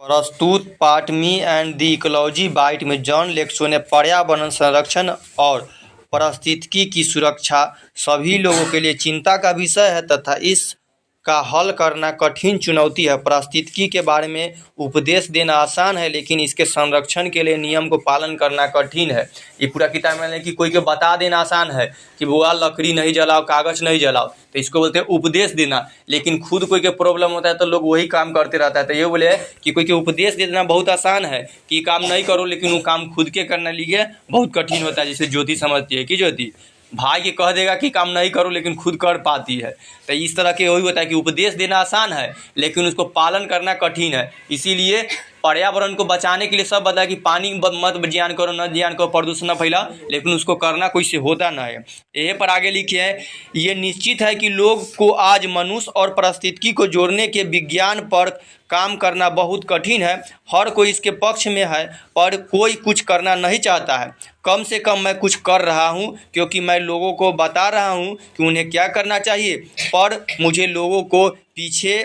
प्रस्तुत पाठ me and the ecology bite में जॉन लेक्सो ने पर्यावरण संरक्षण और पारिस्थितिकी की सुरक्षा सभी लोगों के लिए चिंता का विषय है तथा इसका हल करना कठिन चुनौती है। पारिस्थितिकी के बारे में उपदेश देना आसान है, लेकिन इसके संरक्षण के लिए नियम को पालन करना कठिन है। ये पूरा किताब में कि कोई को बता देना आसान है कि वो लकड़ी नहीं जलाओ, कागज नहीं जलाओ, तो इसको बोलते हैं उपदेश देना। लेकिन खुद कोई के प्रॉब्लम होता है तो लोग वही काम करते रहता है। तो ये बोले कि कोई के उपदेश दे देना बहुत आसान है कि काम नहीं करो, लेकिन वो काम खुद के करने लिए बहुत कठिन होता है। जैसे ज्योति समझती है कि ज्योति भाई के कह देगा कि काम नहीं करो, लेकिन खुद कर पाती है। तो इस तरह के वही होता है कि उपदेश देना आसान है, लेकिन उसको पालन करना कठिन है। इसीलिए पर्यावरण को बचाने के लिए सब बताया कि पानी मत जियान करो, न जियान करो, प्रदूषण न फैला, लेकिन उसको करना कोई से होता ना है। यही पर आगे लिखे है, ये निश्चित है कि लोग को आज मनुष्य और पारिस्थितिकी को जोड़ने के विज्ञान पर काम करना बहुत कठिन है। हर कोई इसके पक्ष में है, पर कोई कुछ करना नहीं चाहता है। कम से कम मैं कुछ कर रहा हूँ, क्योंकि मैं लोगों को बता रहा हूँ कि उन्हें क्या करना चाहिए, पर मुझे लोगों को पीछे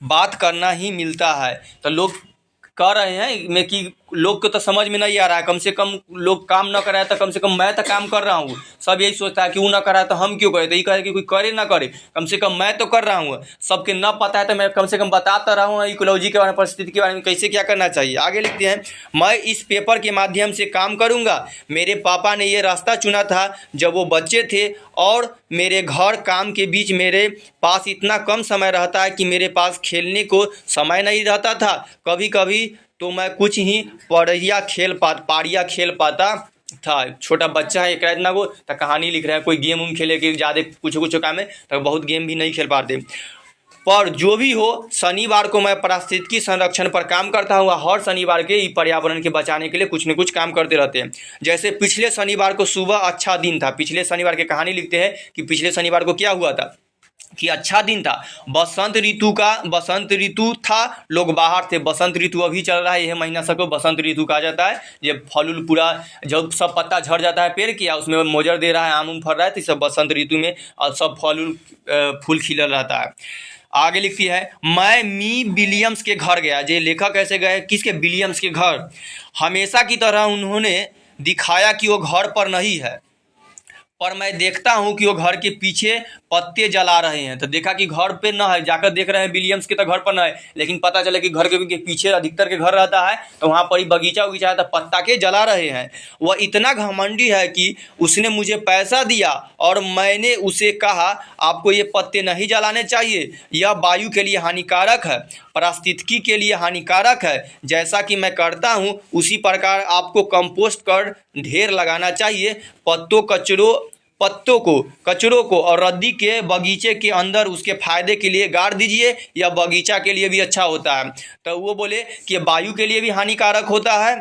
बात करना ही मिलता है। तो लोग कह रहे हैं मैं कि लोग को तो समझ में नहीं आ रहा है, कम से कम लोग काम न कराए तो कम से कम मैं तो काम कर रहा हूँ। सब यही सोचता है कि वो ना कराए तो हम क्यों करें, तो ये कहे कि कोई करे ना करे, कम से कम मैं तो कर रहा हूँ। सबके न पता है तो मैं कम से कम बताता रहा हूँ इकोलॉजी के बारे में, परिस्थिति के बारे में, कैसे क्या करना चाहिए। आगे लिखते हैं, मैं इस पेपर के माध्यम से काम करूँगा। मेरे पापा ने ये रास्ता चुना था जब वो बच्चे थे, और मेरे घर काम के बीच मेरे पास इतना कम समय रहता है कि मेरे पास खेलने को समय नहीं रहता था। कभी कभी तो मैं कुछ ही पारिया खेल पाता था। छोटा बच्चा है, एक इतना को तो कहानी लिख रहा है, कोई गेम उम खेले कि ज़्यादा कुछ काम है तो बहुत गेम भी नहीं खेल पाते। पर जो भी हो, शनिवार को मैं पारिस्थितिकी संरक्षण पर काम करता हूँ। हर शनिवार के पर्यावरण के बचाने के लिए कुछ न कुछ काम करते रहते हैं। जैसे पिछले शनिवार को सुबह अच्छा दिन था। पिछले शनिवार की कहानी लिखते हैं कि पिछले शनिवार को क्या हुआ था कि अच्छा दिन था, बसंत ऋतु था, लोग बाहर थे। बसंत ऋतु अभी चल रहा है, यह महीना सबको बसंत ऋतु कहा जाता है। जब फल उल पूरा, जब सब पत्ता झड़ जाता है पेड़ की, उसमें मोजर दे रहा है, आम उम फल रहा है, तो सब बसंत ऋतु में और सब फल उल फूल खिलल रहता है। आगे लिखती है, मैं मी विलियम्स के घर गया। ये लेखक कैसे गए, किसके, विलियम्स के घर। हमेशा की तरह उन्होंने दिखाया कि वो घर पर नहीं है, पर मैं देखता हूँ कि वो घर के पीछे पत्ते जला रहे हैं। तो देखा कि घर पे ना है, जाकर देख रहे हैं विलियम्स के तो घर पर ना है, लेकिन पता चला कि घर के पीछे अधिकतर के घर रहता है, तो वहाँ पर ही बगीचा उगीचा है, तो पत्ता के जला रहे हैं। वह इतना घमंडी है कि उसने मुझे पैसा दिया और मैंने उसे कहा आपको ये पत्ते नहीं जलाने चाहिए, यह वायु के लिए हानिकारक है, पारिस्थितिकी के लिए हानिकारक है। जैसा कि मैं करता हूँ उसी प्रकार आपको कंपोस्ट कर ढेर लगाना चाहिए। कचरों को और रद्दी के बगीचे के अंदर उसके फायदे के लिए गाड़ दीजिए, या बगीचा के लिए भी अच्छा होता है। तो वो बोले कि वायु के लिए भी हानिकारक होता है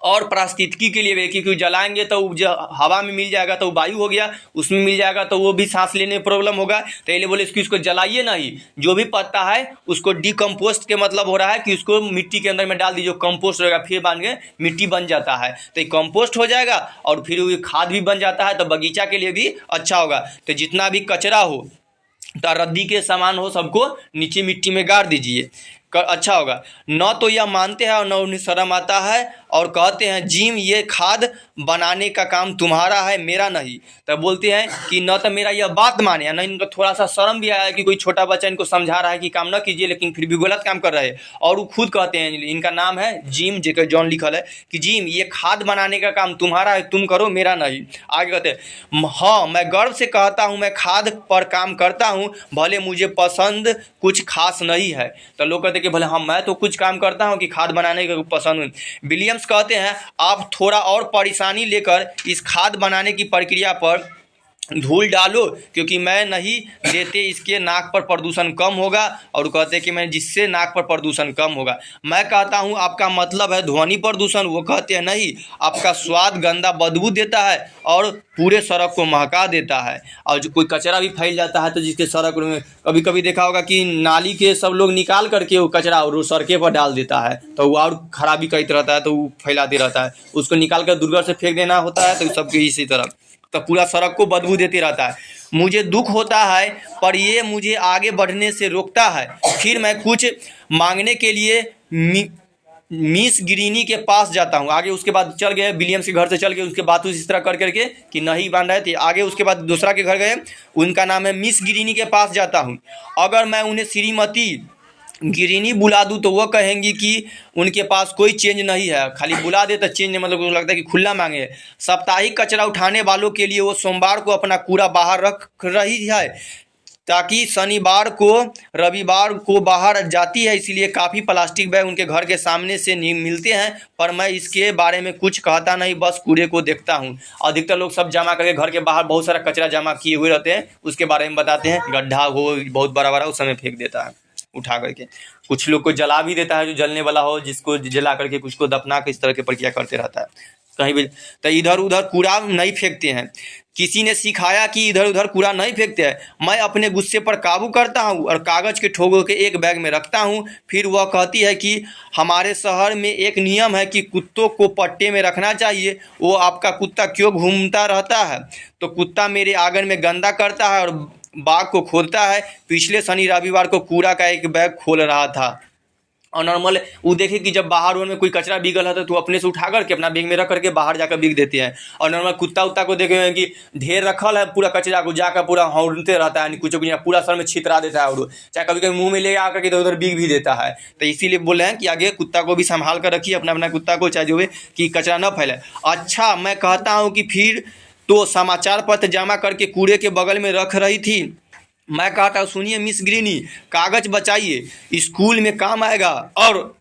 और पारिस्थितिकी के लिए भी, क्योंकि जलाएंगे तो जो हवा में मिल जाएगा तो वायु हो गया, उसमें मिल जाएगा तो वो भी सांस लेने में प्रॉब्लम होगा। तो ये बोले इसको जलाइए नहीं, जो भी पत्ता है उसको डिकम्पोस्ट के मतलब हो रहा है कि उसको मिट्टी के अंदर में डाल दीजिए, कंपोस्ट होगा, फिर बांध के मिट्टी बन जाता है, तो ये कंपोस्ट हो जाएगा और फिर वो खाद भी बन जाता है, तो बगीचा के लिए भी अच्छा होगा। तो जितना भी कचरा हो, तो रद्दी के सामान हो, सबको नीचे मिट्टी में गाड़ दीजिए, अच्छा होगा। न तो यह मानते हैं और न उन्हें शर्म आता है, और कहते हैं जिम ये खाद बनाने का काम तुम्हारा है, मेरा नहीं। तब बोलते हैं कि न तो मेरा यह बात माने, न इनको थोड़ा सा शर्म भी आया कि कोई छोटा बच्चा इनको समझा रहा है कि काम न कीजिए, लेकिन फिर भी गलत काम कर रहे हैं। और वो खुद कहते हैं, इनका नाम है जिम, जेकर जॉन लिखल है कि जिम ये खाद बनाने का काम तुम्हारा है, तुम करो, मेरा नहीं। आगे कहते हैं, हाँ मैं गर्व से कहता हूँ मैं खाद पर काम करता हूँ, भले मुझे पसंद कुछ खास नहीं है। तो लोग कहते कि भले हाँ मैं तो कुछ काम करता हूँ कि खाद बनाने का पसंद। विलियम्स कहते हैं आप थोड़ा और परेशानी लेकर इस खाद बनाने की प्रक्रिया पर धूल डालो, क्योंकि मैं नहीं देते इसके नाक पर प्रदूषण कम होगा। और कहते हैं कि मैं जिससे नाक पर प्रदूषण कम होगा। मैं कहता हूँ आपका मतलब है ध्वनि प्रदूषण, वो कहते हैं नहीं, आपका स्वाद गंदा बदबू देता है और पूरे सड़क को महका देता है। और जो कोई कचरा भी फैल जाता है, तो जिसके सड़क में कभी कभी देखा होगा कि नाली के सब लोग निकाल करके वो कचरा और सड़कें पर डाल देता है, तो वो और खराबी करते रहता है, तो वो फैलाते रहता है, उसको निकाल कर दुर्गंध से फेंक देना होता है। तो सबके इसी तरह तो पूरा सड़क को बदबू देते रहता है। मुझे दुख होता है पर ये मुझे आगे बढ़ने से रोकता है। फिर मैं कुछ मांगने के लिए मिस ग्रीनी के पास जाता हूँ। आगे उसके बाद चल गए विलियम्स के घर से चल गए, उसके बाद इस तरह कर करके कि नहीं बन रहे थे। आगे उसके बाद दूसरा के घर गए, उनका नाम है मिस ग्रीनी के पास जाता हूँ। अगर मैं उन्हें श्रीमती गिरिनी बुला दूँ तो वह कहेंगी कि उनके पास कोई चेंज नहीं है। खाली बुला दे तो चेंज मतलब उनको लगता है कि खुला मांगे। साप्ताहिक कचरा उठाने वालों के लिए वो सोमवार को अपना कूड़ा बाहर रख रही है ताकि शनिवार को रविवार को बाहर जाती है, इसलिए काफ़ी प्लास्टिक बैग उनके घर के सामने से मिलते हैं। पर मैं इसके बारे में कुछ कहता नहीं, बस कूड़े को देखता हूँ। अधिकतर लोग सब जमा करके घर के बाहर बहुत सारा कचरा जमा किए हुए रहते हैं, उसके बारे में बताते हैं। गड्ढा हो बहुत बड़ा बड़ा उस समय फेंक देता है उठा करके। कुछ लोग को जला भी देता है, जो जलने वाला हो जिसको जला करके कुछ को दफना के इस तरह की प्रक्रिया करते रहता है। कहीं भी तो इधर उधर कूड़ा नहीं फेंकते हैं। किसी ने सिखाया कि इधर उधर कूड़ा नहीं फेंकते हैं। मैं अपने गुस्से पर काबू करता हूँ और कागज़ के ठोगों के एक बैग में रखता हूँ। फिर वह कहती है कि हमारे शहर में एक नियम है कि कुत्तों को पट्टे में रखना चाहिए। वो आपका कुत्ता क्यों घूमता रहता है? तो कुत्ता मेरे आंगन में गंदा करता है और बाग को खोदता है। पिछले शनि रविवार को कूड़ा का एक बैग खोल रहा था और नॉर्मल वो देखे कि जब बाहर रोड में कोई कचरा बिगल है तो अपने से उठा करके अपना बैग में रख करके बाहर जाकर बिक देते हैं। और नॉर्मल कुत्ता उत्ता को देखे हैं कि ढेर रखल है पूरा कचरा को जाकर पूरा हौड़ते रहता है, कुछ पूरा सर में छितरा देता है और चाहे कभी कभी मुंह में ले आकर के इधर उधर बिक भी देता है। तो इसीलिए बोल रहे हैं कि आगे कुत्ता को भी संभाल कर रखिए, अपना अपना कुत्ता को, चाहे जो भी कि कचरा न फैले। अच्छा, मैं कहता हूँ कि फिर तो समाचार पत्र जमा करके कूड़े के बगल में रख रही थी। मैं कहता हूँ सुनिए मिस ग्रीनी, कागज़ बचाइए, स्कूल में काम आएगा। और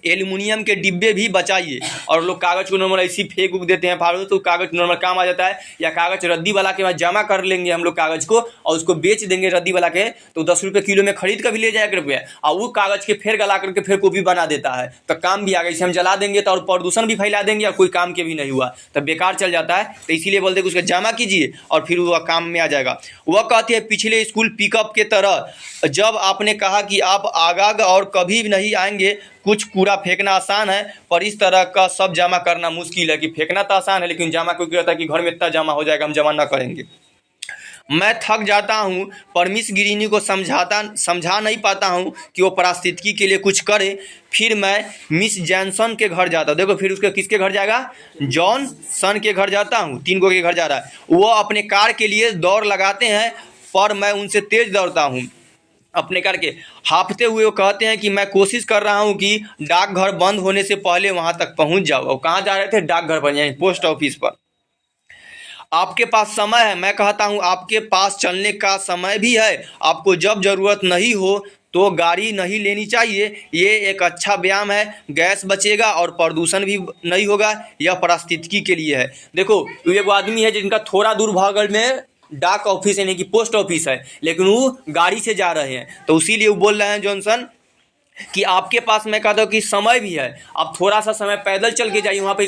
एल्युमिनियम के डिब्बे भी बचाइए। और लोग कागज़ को नॉर्मल ऐसी फेंक उग देते हैं फालतू, तो कागज़ नॉर्मल काम आ जाता है। या कागज़ रद्दी वाला के बाद जमा कर लेंगे हम लोग कागज़ को और उसको बेच देंगे रद्दी वाला के, तो 10 रुपये किलो में खरीद कर भी ले जाएगा रुपये। और वो कागज़ के फिर गला करके फिर कॉपी बना देता है, तो काम भी आ गया। इसे हम जला देंगे तो और प्रदूषण भी फैला देंगे और कोई काम के भी नहीं हुआ, तो बेकार चल जाता है। तो इसीलिए बोलते हैं कि उसका जमा कीजिए और फिर वह काम में आ जाएगा। वह कहती है पिछले स्कूल पिकअप के तरह जब आपने कहा कि आप आगाग और कभी नहीं आएंगे। कुछ कूड़ा फेंकना आसान है पर इस तरह का सब जमा करना मुश्किल है। कि फेंकना तो आसान है लेकिन जमा क्योंकि रहता है कि घर में इतना जमा हो जाएगा, हम जमा ना करेंगे। मैं थक जाता हूँ पर मिस ग्रीनी को समझा नहीं पाता हूँ कि वो पारिस्थितिकी के लिए कुछ करे। फिर मैं मिस जॉनसन के घर जाता हूँ। देखो फिर उसके किसके घर जाएगा? जॉनसन के घर जाता हूँ। 3 को के घर जा रहा है। वो अपने कार के लिए दौड़ लगाते हैं पर मैं उनसे तेज दौड़ता हूँ। अपने करके हाँफते हुए वो कहते हैं कि मैं कोशिश कर रहा हूँ कि डाकघर बंद होने से पहले वहाँ तक पहुँच जाओ। और कहाँ जा रहे थे? डाकघर पर, यानी पोस्ट ऑफिस पर। आपके पास समय है। मैं कहता हूँ आपके पास चलने का समय भी है। आपको जब ज़रूरत नहीं हो तो गाड़ी नहीं लेनी चाहिए। ये एक अच्छा व्यायाम है, गैस बचेगा और प्रदूषण भी नहीं होगा। यह पारिस्थितिकी के लिए है। देखो एक आदमी है जिनका थोड़ा दूर बगल में डाक ऑफिस यानी कि पोस्ट ऑफिस है, लेकिन वो गाड़ी से जा रहे हैं। तो इसीलिए वो बोल रहे हैं जॉनसन कि आपके पास, मैं कहता हूँ कि समय भी है, आप थोड़ा सा समय पैदल चल के जाइए वहाँ पे।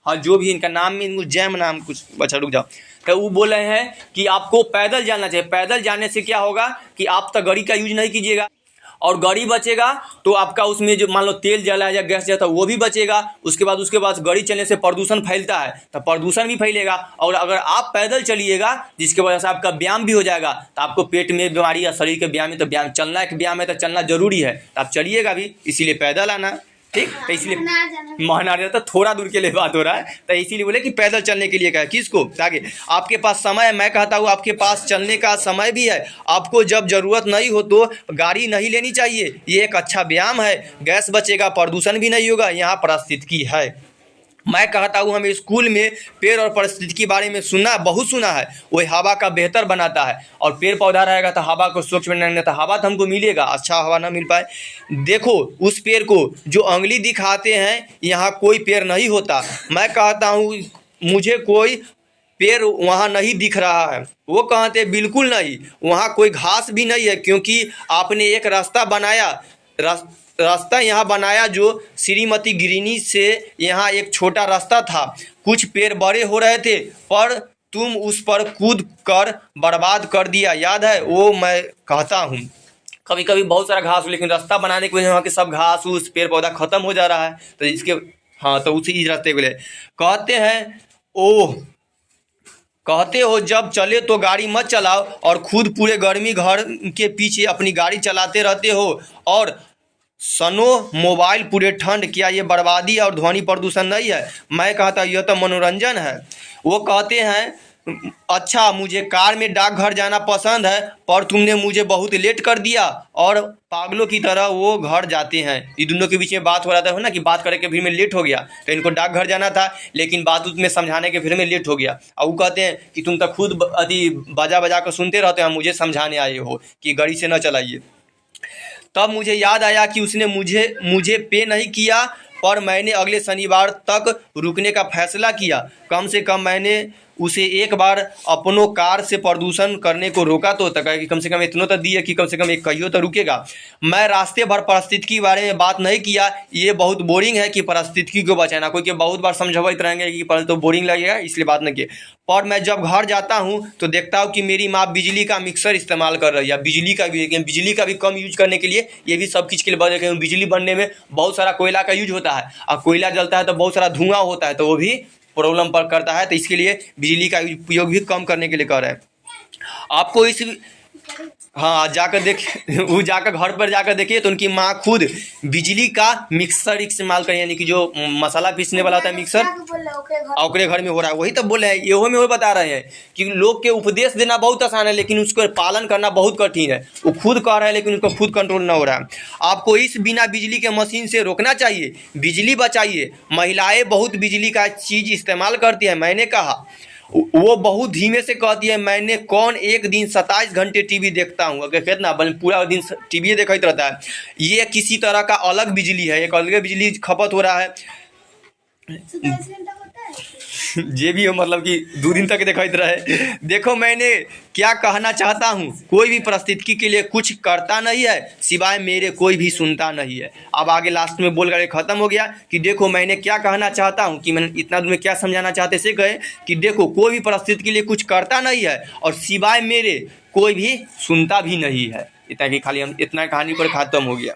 हाँ, जो भी इनका नाम में इनको जैम नाम कुछ, अच्छा रुक जाओ। तो वो बोल रहे हैं कि आपको पैदल जाना चाहिए। पैदल जाने से क्या होगा कि आप तो गाड़ी का यूज नहीं कीजिएगा और गाड़ी बचेगा तो आपका उसमें जो मान लो तेल जला या गैस जला वो भी बचेगा। उसके बाद गाड़ी चलने से प्रदूषण फैलता है तो प्रदूषण भी फैलेगा। और अगर आप पैदल चलिएगा जिसकी वजह से आपका व्यायाम भी हो जाएगा, तो आपको पेट में बीमारी या शरीर के व्यायाम है, तो व्यायाम चलना एक व्यायाम है, तो चलना जरूरी है, तो आप चलिएगा भी। इसीलिए पैदल आना, ठीक। तो इसलिए महना रहता थोड़ा दूर के लिए बात हो रहा है, तो इसीलिए बोले कि पैदल चलने के लिए कहा। किसको? आगे आपके पास समय है। मैं कहता हूँ आपके पास चलने का समय भी है। आपको जब जरूरत नहीं हो तो गाड़ी नहीं लेनी चाहिए। ये एक अच्छा व्यायाम है, गैस बचेगा, प्रदूषण भी नहीं होगा। यहाँ पारिस्थितिकी है। मैं कहता हूँ हमें स्कूल में पेड़ और पारिस्थितिकी के बारे में बहुत सुना है। वो हवा का बेहतर बनाता है और पेड़ पौधा रहेगा तो हवा को स्वच्छ बनाएंगे, तो हवा तो हमको मिलेगा, अच्छा हवा ना मिल पाए। देखो उस पेड़ को जो उंगली दिखाते हैं, यहाँ कोई पेड़ नहीं होता। मैं कहता हूँ मुझे कोई पेड़ वहाँ नहीं दिख रहा है। वो कहते बिल्कुल नहीं, वहाँ कोई घास भी नहीं है क्योंकि आपने एक रास्ता बनाया। रास्ता यहाँ बनाया जो श्रीमती ग्रीनी से यहाँ एक छोटा रास्ता था। कुछ पेड़ बड़े हो रहे थे पर तुम उस पर कूद कर बर्बाद कर दिया, याद है? वो मैं कहता हूँ कभी कभी बहुत सारा घास, लेकिन रास्ता बनाने की वजह वहाँ के सब घास उस पेड़ पौधा खत्म हो जा रहा है। तो इसके हाँ, तो उसी रास्ते को ले कहते हैं। ओह कहते हो जब चले तो गाड़ी मत चलाओ और खुद पूरे गर्मी घर के पीछे अपनी गाड़ी चलाते रहते हो और सनो मोबाइल पूरे ठंड। क्या ये बर्बादी और ध्वनि प्रदूषण नहीं है? मैं कहता यह तो मनोरंजन है। वो कहते हैं अच्छा मुझे कार में डाकघर जाना पसंद है पर तुमने मुझे बहुत लेट कर दिया। और पागलों की तरह वो घर जाते हैं। ये दोनों के बीच में बात हो रहा था ना कि बात करने के भीड़ में लेट हो गया, तो इनको डाकघर जाना था लेकिन बात उसमें समझाने के भीड़ में लेट हो गया। और वो कहते हैं कि तुम तो खुद अति बजा बजा कर सुनते रहते हो, मुझे समझाने आए हो कि गाड़ी से न चलाइए। तब मुझे याद आया कि उसने मुझे पे नहीं किया पर मैंने अगले शनिवार तक रुकने का फैसला किया। कम से कम मैंने उसे एक बार अपनों कार से प्रदूषण करने को रोका तो तक कि कम से कम इतना तो दिए कि कम से कम एक कहियो तो रुकेगा। मैं रास्ते भर पारिस्थितिकी के बारे में बात नहीं किया। ये बहुत बोरिंग है कि पारिस्थितिकी को बचाना, कोई के बहुत बार समझाते रहेंगे कि पर तो बोरिंग लगेगा इसलिए बात नहीं की। पर मैं जब घर जाता हूँ तो देखता हूँ कि मेरी माँ बिजली का मिक्सर इस्तेमाल कर रही है। बिजली का भी कम यूज करने के लिए ये भी सब चीज़ के लिए वजह। बिजली बनने में बहुत सारा कोयला का यूज होता है और कोयला जलता है तो बहुत सारा धुआं होता है, तो वो भी प्रॉब्लम पर करता है। तो इसके लिए बिजली का उपयोग भी कम करने के लिए कर रहे हैं आपको इस। हाँ जाकर देखिए, वो जाकर घर पर जाकर देखिए तो उनकी माँ खुद बिजली का मिक्सर इस्तेमाल करें, यानी कि जो मसाला पीसने वाला होता है मिक्सर, ओकरे घर में हो रहा है। वही तब बोले हैं, ये में वो बता रहे हैं कि लोग के उपदेश देना बहुत आसान है लेकिन उसको पालन करना बहुत कठिन है। वो खुद कह रहे हैं लेकिन उसको खुद कंट्रोल ना हो रहा है। आपको इस बिना बिजली के मशीन से रोकना चाहिए, बिजली बचाइए। महिलाएं बहुत बिजली का चीज़ इस्तेमाल करती है। मैंने कहा, वो बहुत धीमे से कहती है, मैंने कौन एक दिन 27 घंटे टीवी देखता हूँ, अगर कितना पूरा दिन टीवी देखते रहता है। ये किसी तरह का अलग बिजली है, एक अलग बिजली खपत हो रहा है। ये भी हो मतलब कि 2 दिन तक दिखाई रहे। देखो मैंने क्या कहना चाहता हूँ, कोई भी परिस्थिति के लिए कुछ करता नहीं है सिवाय मेरे, कोई भी सुनता नहीं है। अब आगे लास्ट में बोल कर ख़त्म हो गया कि देखो मैंने क्या कहना चाहता हूँ, कि मैंने इतना दूर में क्या समझाना चाहते से कहे कि देखो कोई भी परिस्थिति के लिए कुछ करता नहीं है और सिवाय मेरे कोई भी सुनता भी नहीं है। इतना ही खाली हम इतना कहानी पर ख़त्म हो गया।